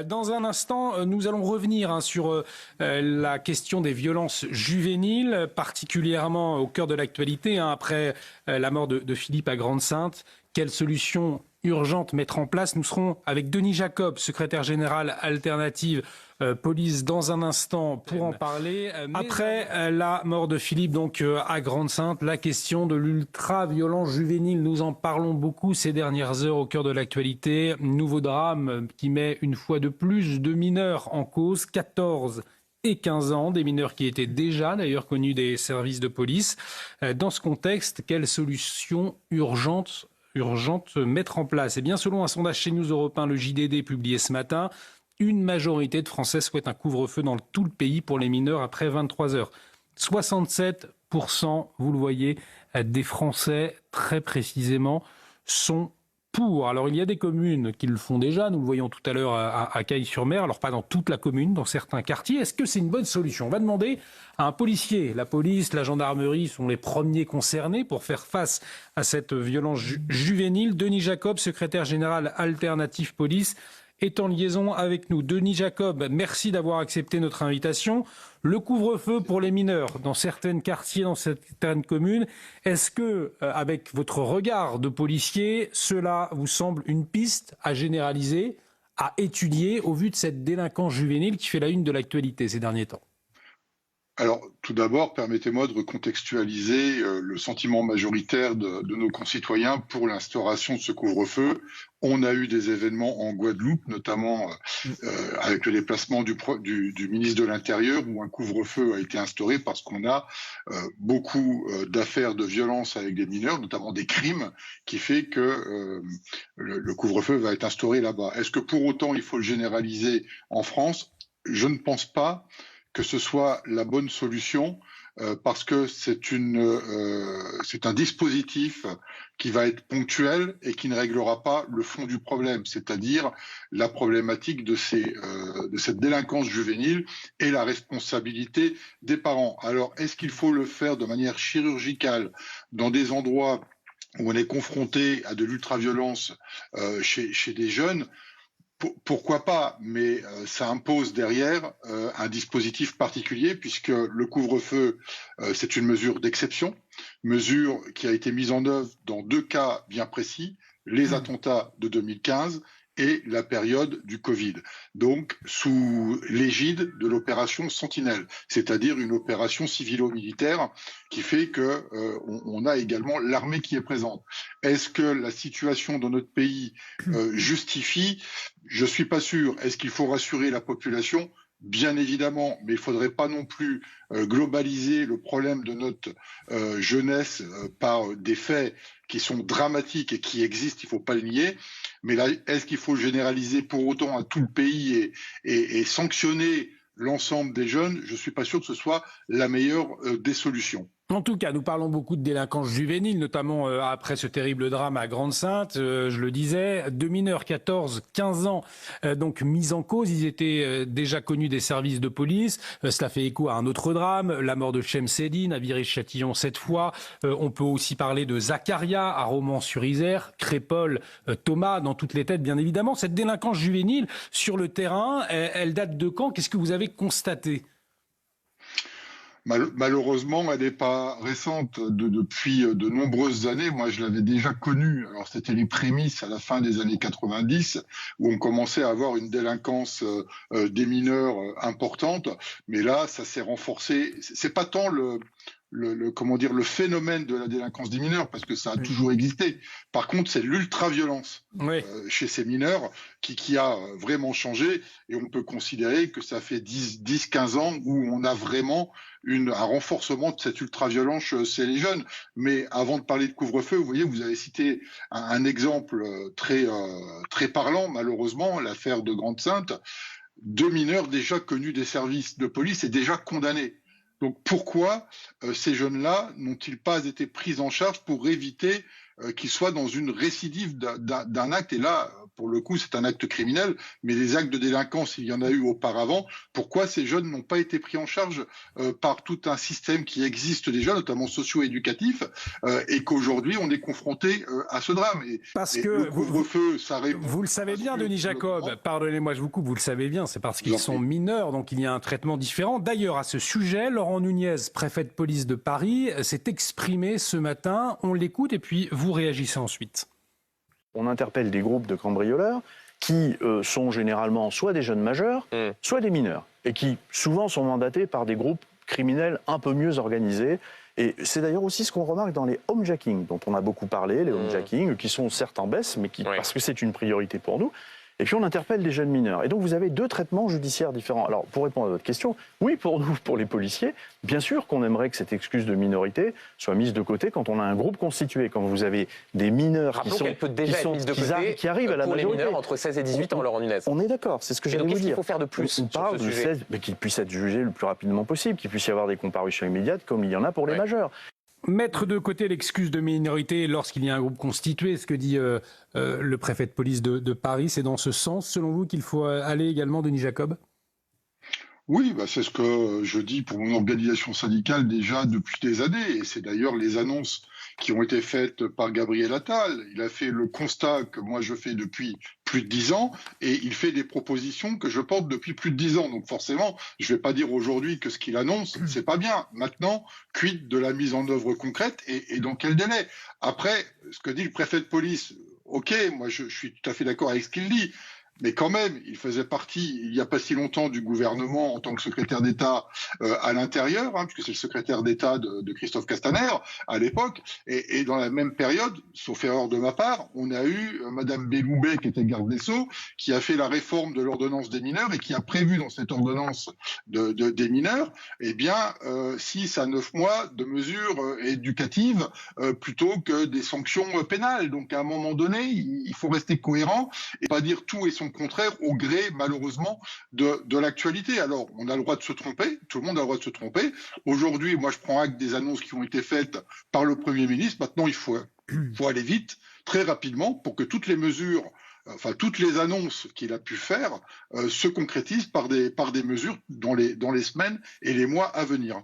Dans un instant, nous allons revenir sur la question des violences juvéniles, particulièrement au cœur de l'actualité, après la mort de Philippe à Grande-Synthe. Quelles solutions urgentes mettre en place? Nous serons avec Denis Jacob, secrétaire général Alternative Police, dans un instant pour en parler. Après la mort de Philippe donc à Grande-Synthe, la question de l'ultra-violence juvénile, nous en parlons beaucoup ces dernières heures au cœur de l'actualité. Nouveau drame qui met une fois de plus deux mineurs en cause, 14 et 15 ans, des mineurs qui étaient déjà d'ailleurs connus des services de police. Dans ce contexte, quelles solutions urgentes mettre en place? Eh bien, selon un sondage chez News Europe 1, le JDD publié ce matin, une majorité de Français souhaitent un couvre-feu dans tout le pays pour les mineurs après 23 heures. 67%, vous le voyez, des Français, très précisément, sont pour. Alors, il y a des communes qui le font déjà. Nous le voyons tout à l'heure à Caille-sur-Mer. Alors, pas dans toute la commune, dans certains quartiers. Est-ce que c'est une bonne solution? On va demander à un policier. La police, la gendarmerie sont les premiers concernés pour faire face à cette violence juvénile. Denis Jacob, secrétaire général Alternative Police, est en liaison avec nous. Denis Jacob, merci d'avoir accepté notre invitation. Le couvre-feu pour les mineurs dans certains quartiers, dans certaines communes, est-ce que, avec votre regard de policier, cela vous semble une piste à généraliser, à étudier au vu de cette délinquance juvénile qui fait la une de l'actualité ces derniers temps? Alors, tout d'abord, permettez-moi de recontextualiser le sentiment majoritaire de nos concitoyens pour l'instauration de ce couvre-feu. On a eu des événements en Guadeloupe, notamment avec le déplacement du ministre de l'Intérieur, où un couvre-feu a été instauré parce qu'on a beaucoup d'affaires de violence avec des mineurs, notamment des crimes, qui fait que le couvre-feu va être instauré là-bas. Est-ce que pour autant il faut le généraliser en France? Je ne pense pas que ce soit la bonne solution, parce que c'est un dispositif qui va être ponctuel et qui ne réglera pas le fond du problème, c'est-à-dire la problématique de cette délinquance juvénile et la responsabilité des parents. Alors, est-ce qu'il faut le faire de manière chirurgicale dans des endroits où on est confronté à de l'ultraviolence chez des jeunes? Pourquoi pas, mais ça impose derrière un dispositif particulier, puisque le couvre-feu, c'est une mesure d'exception, mesure qui a été mise en œuvre dans deux cas bien précis, les attentats de 2015 et la période du Covid. Donc, sous l'égide de l'opération Sentinelle, c'est-à-dire une opération civilo-militaire qui fait que on a également l'armée qui est présente. Est-ce que la situation dans notre pays justifie? Je suis pas sûr. Est-ce qu'il faut rassurer la population? Bien évidemment, mais il faudrait pas non plus globaliser le problème de notre jeunesse par des faits qui sont dramatiques et qui existent, il faut pas le nier. Mais là, est-ce qu'il faut généraliser pour autant à tout le pays et sanctionner l'ensemble des jeunes? Je suis pas sûr que ce soit la meilleure des solutions. En tout cas, nous parlons beaucoup de délinquance juvénile, notamment après ce terrible drame à Grande-Synthe, je le disais. Deux mineurs, 14, 15 ans, donc mis en cause. Ils étaient déjà connus des services de police. Cela fait écho à un autre drame, la mort de Chemseddine à Viry-Châtillon cette fois. On peut aussi parler de Zacharia à Romans-sur-Isère, Crépol, Thomas, dans toutes les têtes, bien évidemment. Cette délinquance juvénile sur le terrain, elle date de quand? Qu'est-ce que vous avez constaté? Malheureusement, elle n'est pas récente. Depuis de nombreuses années, moi je l'avais déjà connue. Alors c'était les prémices à la fin des années 90, où on commençait à avoir une délinquance des mineurs importante. Mais là, ça s'est renforcé. C'est pas tant le phénomène de la délinquance des mineurs, parce que ça a toujours existé. Par contre, c'est l'ultra-violence chez ces mineurs qui a vraiment changé, et on peut considérer que ça fait 10-15 ans où on a vraiment un renforcement de cette ultra-violence chez les jeunes. Mais avant de parler de couvre-feu, vous voyez, vous avez cité un exemple très parlant, malheureusement, l'affaire de Grande-Synthe. Deux mineurs déjà connus des services de police et déjà condamnés. Donc pourquoi ces jeunes-là n'ont-ils pas été pris en charge pour éviter qu'ils soient dans une récidive d'un acte? Et là, pour le coup, c'est un acte criminel, mais des actes de délinquance, il y en a eu auparavant. Pourquoi ces jeunes n'ont pas été pris en charge par tout un système qui existe déjà, notamment socio-éducatif, et qu'aujourd'hui on est confronté à ce drame. Parce Et que le couvre-feu, ça répond. vous le savez bien, Denis Jacob, pardonnez-moi, je vous coupe, vous le savez bien, c'est parce qu'ils sont mineurs, donc il y a un traitement différent. D'ailleurs, à ce sujet, Laurent Nunez, préfet de police de Paris, s'est exprimé ce matin. On l'écoute et puis vous réagissez ensuite. On interpelle des groupes de cambrioleurs qui sont généralement soit des jeunes majeurs, soit des mineurs, et qui souvent sont mandatés par des groupes criminels un peu mieux organisés. Et c'est d'ailleurs aussi ce qu'on remarque dans les homejacking, dont on a beaucoup parlé, les homejacking, qui sont certes en baisse, mais parce que c'est une priorité pour nous. Et puis on interpelle des jeunes mineurs. Et donc vous avez deux traitements judiciaires différents. Alors pour répondre à votre question, oui pour nous, pour les policiers, bien sûr qu'on aimerait que cette excuse de minorité soit mise de côté quand on a un groupe constitué, quand vous avez des mineurs qui arrivent à la pour majorité. Les mineurs entre 16 et 18 ans, Laurent Nunez. On est d'accord, c'est ce que j'allais vous dire. Qu'est-ce qu'il faut faire de plus On parle de 16, mais qu'ils puissent être jugés le plus rapidement possible, qu'il puisse y avoir des comparutions immédiates comme il y en a pour les majeurs. Mettre de côté l'excuse de minorité lorsqu'il y a un groupe constitué, ce que dit le préfet de police de Paris, c'est dans ce sens, selon vous, qu'il faut aller également, Denis Jacob ? Oui, c'est ce que je dis pour mon organisation syndicale déjà depuis des années, et c'est d'ailleurs les annonces qui ont été faites par Gabriel Attal. Il a fait le constat que moi je fais depuis plus de 10 ans, et il fait des propositions que je porte depuis plus de 10 ans. Donc forcément, je ne vais pas dire aujourd'hui que ce qu'il annonce, c'est pas bien. Maintenant, quid de la mise en œuvre concrète et dans quel délai ? Après, ce que dit le préfet de police, ok, moi je suis tout à fait d'accord avec ce qu'il dit. Mais quand même, il faisait partie, il n'y a pas si longtemps, du gouvernement en tant que secrétaire d'État à l'intérieur, puisque c'est le secrétaire d'État de Christophe Castaner à l'époque. Et dans la même période, sauf erreur de ma part, on a eu Madame Belloubet, qui était garde des Sceaux, qui a fait la réforme de l'ordonnance des mineurs et qui a prévu dans cette ordonnance des mineurs, 6 à 9 mois de mesures éducatives plutôt que des sanctions pénales. Donc à un moment donné, il faut rester cohérent et pas dire tout et son contraire au gré, malheureusement, de l'actualité. Alors, on a le droit de se tromper, tout le monde a le droit de se tromper. Aujourd'hui, moi, je prends acte des annonces qui ont été faites par le Premier ministre. Maintenant, il faut aller vite, très rapidement, pour que toutes les mesures, toutes les annonces qu'il a pu faire se concrétisent par des mesures dans les semaines et les mois à venir.